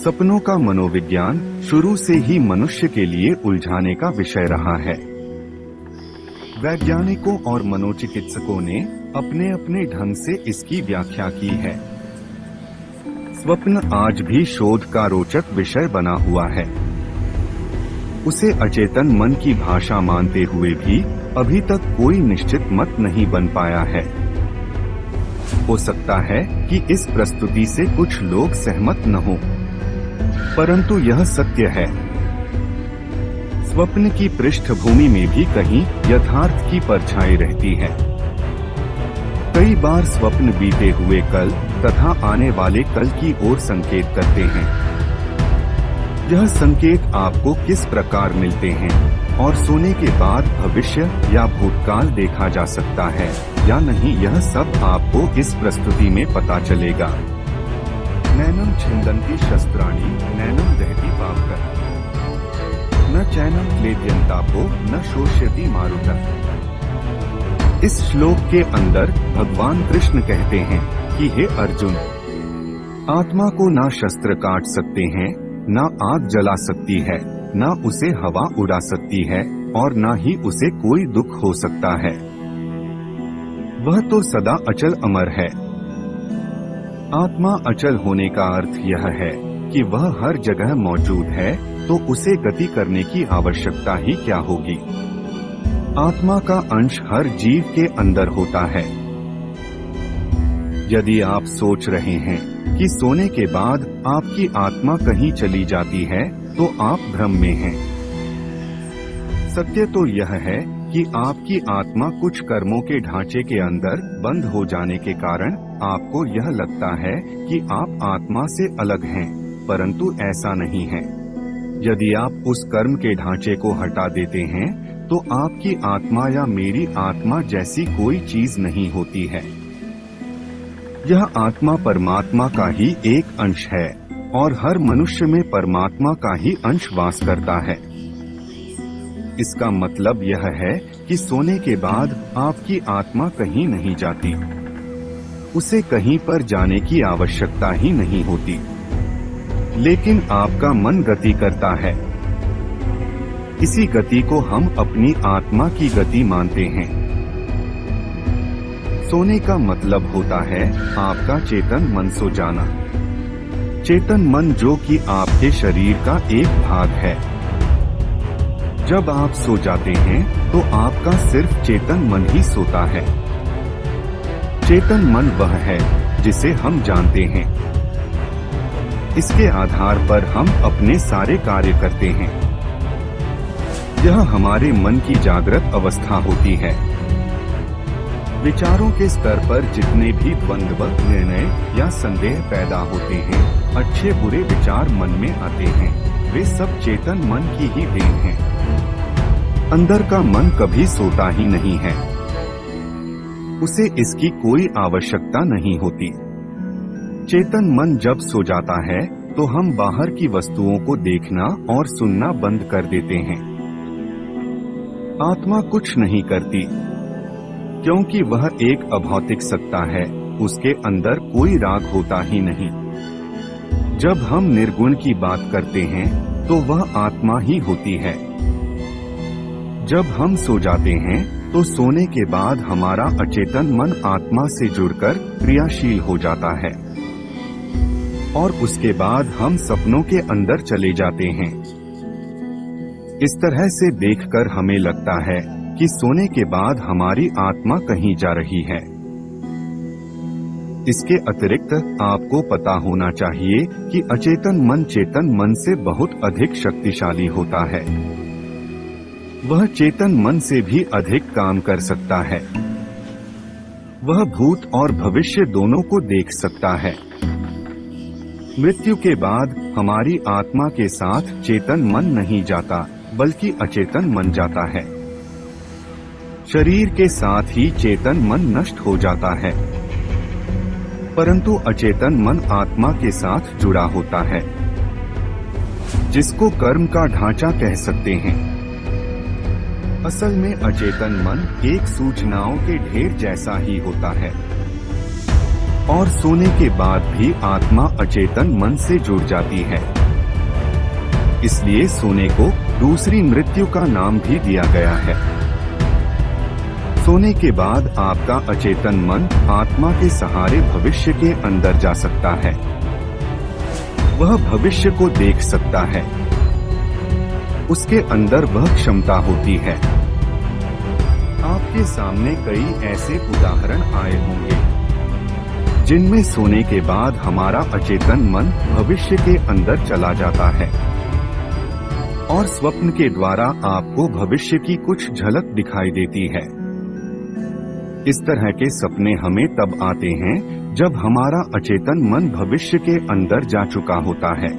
सपनों का मनोविज्ञान शुरू से ही मनुष्य के लिए उलझाने का विषय रहा है। वैज्ञानिकों और मनोचिकित्सकों ने अपने अपने ढंग से इसकी व्याख्या की है। स्वप्न आज भी शोध का रोचक विषय बना हुआ है। उसे अचेतन मन की भाषा मानते हुए भी अभी तक कोई निश्चित मत नहीं बन पाया है। हो सकता है कि इस प्रस्तुति से कुछ लोग सहमत न हों, परंतु यह सत्य है। स्वप्न की पृष्ठभूमि में भी कहीं यथार्थ की परछाई रहती है। कई बार स्वप्न बीते हुए कल तथा आने वाले कल की ओर संकेत करते हैं। यह संकेत आपको किस प्रकार मिलते हैं और सोने के बाद भविष्य या भूतकाल देखा जा सकता है या नहीं, यह सब आपको इस प्रस्तुति में पता चलेगा। नैनम छिन्दन्ति शस्त्राणि नैनम दहति पावकः न चैनम क्लेद्यन्तापो न शोष्यति मारुतः। इस श्लोक के अंदर भगवान कृष्ण कहते हैं कि हे अर्जुन, आत्मा को ना शस्त्र काट सकते हैं, ना आग जला सकती है, ना उसे हवा उड़ा सकती है और ना ही उसे कोई दुख हो सकता है। वह तो सदा अचल अमर है। आत्मा अचल होने का अर्थ यह है कि वह हर जगह मौजूद है, तो उसे गति करने की आवश्यकता ही क्या होगी। आत्मा का अंश हर जीव के अंदर होता है। यदि आप सोच रहे हैं कि सोने के बाद आपकी आत्मा कहीं चली जाती है, तो आप भ्रम में हैं। सत्य तो यह है कि आपकी आत्मा कुछ कर्मों के ढांचे के अंदर बंद हो जाने के कारण आपको यह लगता है कि आप आत्मा से अलग हैं, परंतु ऐसा नहीं है। यदि आप उस कर्म के ढांचे को हटा देते हैं, तो आपकी आत्मा या मेरी आत्मा जैसी कोई चीज नहीं होती है। यह आत्मा परमात्मा का ही एक अंश है और हर मनुष्य में परमात्मा का ही अंश वास करता है। इसका मतलब यह है कि सोने के बाद आपकी आत्मा कहीं नहीं जाती। उसे कहीं पर जाने की आवश्यकता ही नहीं होती, लेकिन आपका मन गति करता है। इसी गति को हम अपनी आत्मा की गति मानते हैं। सोने का मतलब होता है आपका चेतन मन सो जाना। चेतन मन जो कि आपके शरीर का एक भाग है। जब आप सो जाते हैं तो आपका सिर्फ चेतन मन ही सोता है। चेतन मन वह है जिसे हम जानते हैं। इसके आधार पर हम अपने सारे कार्य करते हैं। यह हमारे मन की जागृत अवस्था होती है। विचारों के स्तर पर जितने भी द्वंद्व, निर्णय या संदेह पैदा होते हैं, अच्छे बुरे विचार मन में आते हैं, वे सब चेतन मन की ही देन है। अंदर का मन कभी सोता ही नहीं है। उसे इसकी कोई आवश्यकता नहीं होती। चेतन मन जब सो जाता है तो हम बाहर की वस्तुओं को देखना और सुनना बंद कर देते हैं। आत्मा कुछ नहीं करती, क्योंकि वह एक अभौतिक सत्ता है। उसके अंदर कोई राग होता ही नहीं। जब हम निर्गुण की बात करते हैं तो वह आत्मा ही होती है। जब हम सो जाते हैं तो सोने के बाद हमारा अचेतन मन आत्मा से जुड़कर क्रियाशील हो जाता है और उसके बाद हम सपनों के अंदर चले जाते हैं। इस तरह से देखकर हमें लगता है कि सोने के बाद हमारी आत्मा कहीं जा रही है। इसके अतिरिक्त आपको पता होना चाहिए कि अचेतन मन चेतन मन से बहुत अधिक शक्तिशाली होता है। वह चेतन मन से भी अधिक काम कर सकता है। वह भूत और भविष्य दोनों को देख सकता है। मृत्यु के बाद हमारी आत्मा के साथ चेतन मन नहीं जाता, बल्कि अचेतन मन जाता है। शरीर के साथ ही चेतन मन नष्ट हो जाता है, परंतु अचेतन मन आत्मा के साथ जुड़ा होता है, जिसको कर्म का ढांचा कह सकते हैं। असल में अचेतन मन एक सूचनाओं के ढेर जैसा ही होता है। और सोने के बाद भी आत्मा अचेतन मन से जुड़ जाती है। इसलिए सोने को दूसरी मृत्यु का नाम भी दिया गया है। सोने के बाद आपका अचेतन मन आत्मा के सहारे भविष्य के अंदर जा सकता है। वह भविष्य को देख सकता है। उसके अंदर वह क्षमता होती है। आपके सामने कई ऐसे उदाहरण आए होंगे जिनमें सोने के बाद हमारा अचेतन मन भविष्य के अंदर चला जाता है और स्वप्न के द्वारा आपको भविष्य की कुछ झलक दिखाई देती है। इस तरह के सपने हमें तब आते हैं जब हमारा अचेतन मन भविष्य के अंदर जा चुका होता है।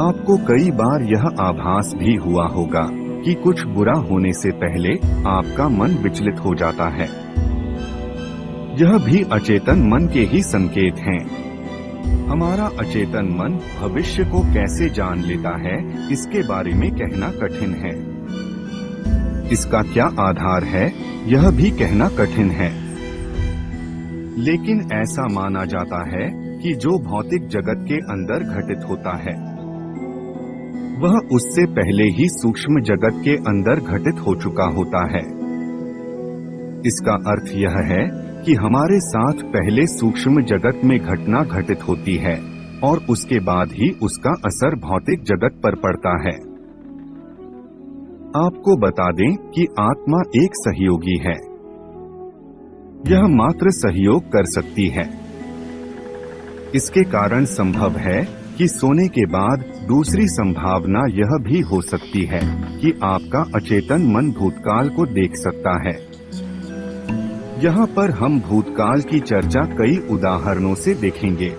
आपको कई बार यह आभास भी हुआ होगा कि कुछ बुरा होने से पहले आपका मन विचलित हो जाता है। यह भी अचेतन मन के ही संकेत हैं। हमारा अचेतन मन भविष्य को कैसे जान लेता है, इसके बारे में कहना कठिन है। इसका क्या आधार है, यह भी कहना कठिन है। लेकिन ऐसा माना जाता है कि जो भौतिक जगत के अंदर घटित होता है, वह उससे पहले ही सूक्ष्म जगत के अंदर घटित हो चुका होता है। इसका अर्थ यह है कि हमारे साथ पहले सूक्ष्म जगत में घटना घटित होती है और उसके बाद ही उसका असर भौतिक जगत पर पड़ता है। आपको बता दें कि आत्मा एक सहयोगी है। यह मात्र सहयोग कर सकती है। इसके कारण संभव है कि सोने के बाद दूसरी संभावना यह भी हो सकती है कि आपका अचेतन मन भूतकाल को देख सकता है। यहाँ पर हम भूतकाल की चर्चा कई उदाहरणों से देखेंगे।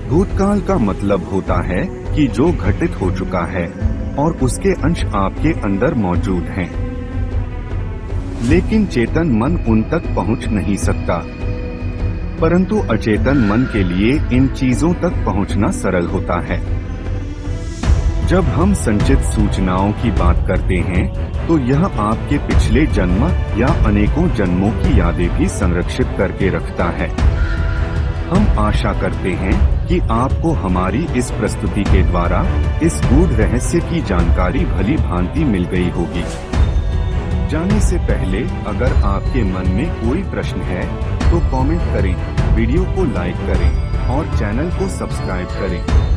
भूतकाल का मतलब होता है कि जो घटित हो चुका है और उसके अंश आपके अंदर मौजूद हैं, लेकिन चेतन मन उन तक पहुँच नहीं सकता। परंतु अचेतन मन के लिए इन चीजों तक पहुँचना सरल होता है। जब हम संचित सूचनाओं की बात करते हैं तो यह आपके पिछले जन्म या अनेकों जन्मों की यादें भी संरक्षित करके रखता है। हम आशा करते हैं कि आपको हमारी इस प्रस्तुति के द्वारा इस गूढ़ रहस्य की जानकारी भली भांति मिल गई होगी। जाने से पहले अगर आपके मन में कोई प्रश्न है तो कमेंट करें, वीडियो को लाइक करें और चैनल को सब्सक्राइब करें।